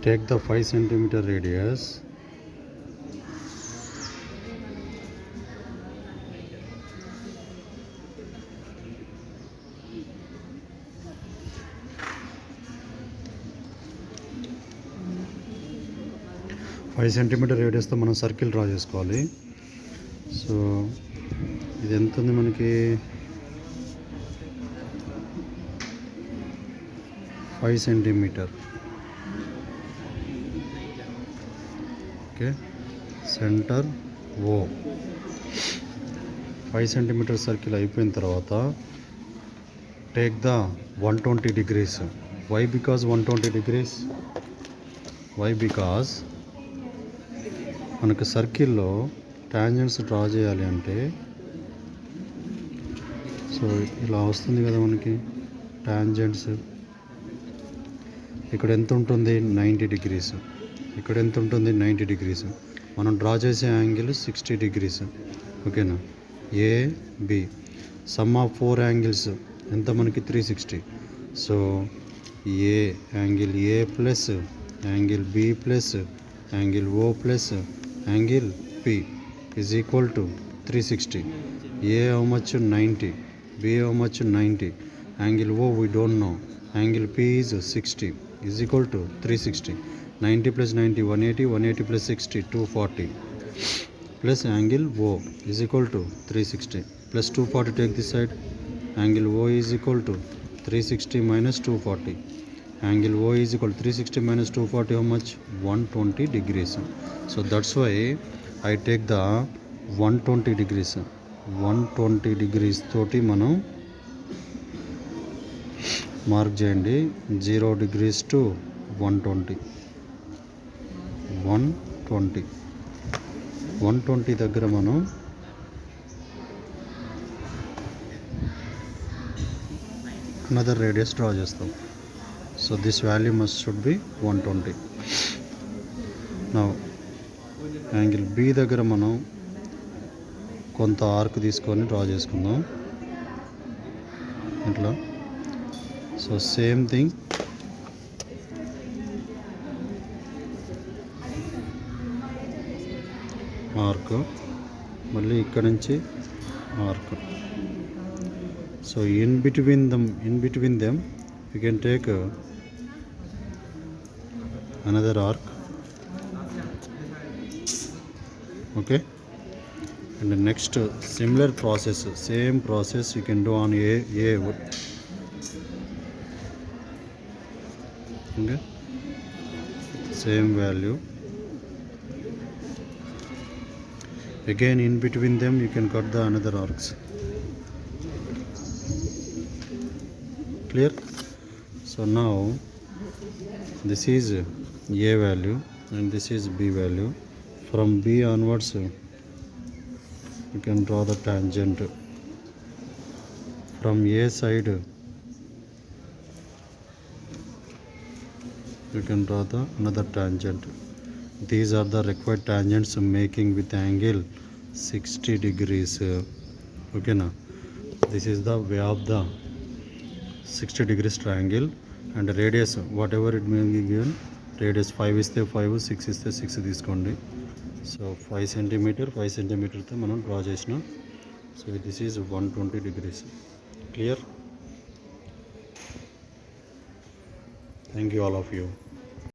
Take the 5 centimeter radius five centimetre రేడియస్తో మనం circle draw చేసుకోవాలి. సో ఇది ఎంత ఉంది మనకి? 5 centimetre. Okay, centre O. 5 centimetre circle అయిపోయిన తర్వాత take the 120 degrees. Why because 120 degrees? Why because మనకు సర్కిల్లో టాంజెంట్స్ డ్రా చేయాలి అంటే, సో ఇలా వస్తుంది కదా మనకి టాంజెంట్స్. ఇక్కడ ఎంత ఉంటుంది? 90 degrees. ఇక్కడ ఎంత ఉంటుంది? 90 degrees. మనం డ్రా చేసే యాంగిల్ 60 degrees. ఓకేనా? A B sum of 4 angles ఎంత మనకి? 360. So A angle A plus angle B plus angle O plus angle P is equal to 360. A how much? 90. B how much? 90. Angle O we don't know. Angle P is 60 is equal to 360. 90 plus 90 180. 180 plus 60 240 plus angle O is equal to 360 plus 240. Take this side. Angle O is equal to 360 minus 240. Angle O is equal to 360 minus 240 how much? 120 degrees. So that's why I take the 120 degrees. 120 degrees తోటి మనం mark చేయండి. 0 degrees to 120. 120 దగ్గర మనం another radius draw చేస్తాం. So this value must should be 120. Now angle B దగ్గర మనం కొంత arc తీసుకొని డ్రా చేసుకుందాం ఇట్లా. సో సేమ్ థింగ్ ఆర్క్, మళ్ళీ ఇక్కడ నుంచి arc. So in between them you can take another arc. Okay, and next similar process, same process you can do on a wood. Okay, same value. Again in between them you can cut the another arcs. Clear? So now this is A value and this is B value. From B onwards you can draw the tangent. From A side you can draw the another tangent. These are the required tangents making with angle 60 degrees. Okay na? This is the way of the 60 degrees triangle. And radius whatever it may be given, radius 5 is 5, 6 is 6 తీసుకోండి. So 5 సెంటీమీటర్తో మనం draw చేసినాం. So this is 120 degrees. Clear? Thank you all of you.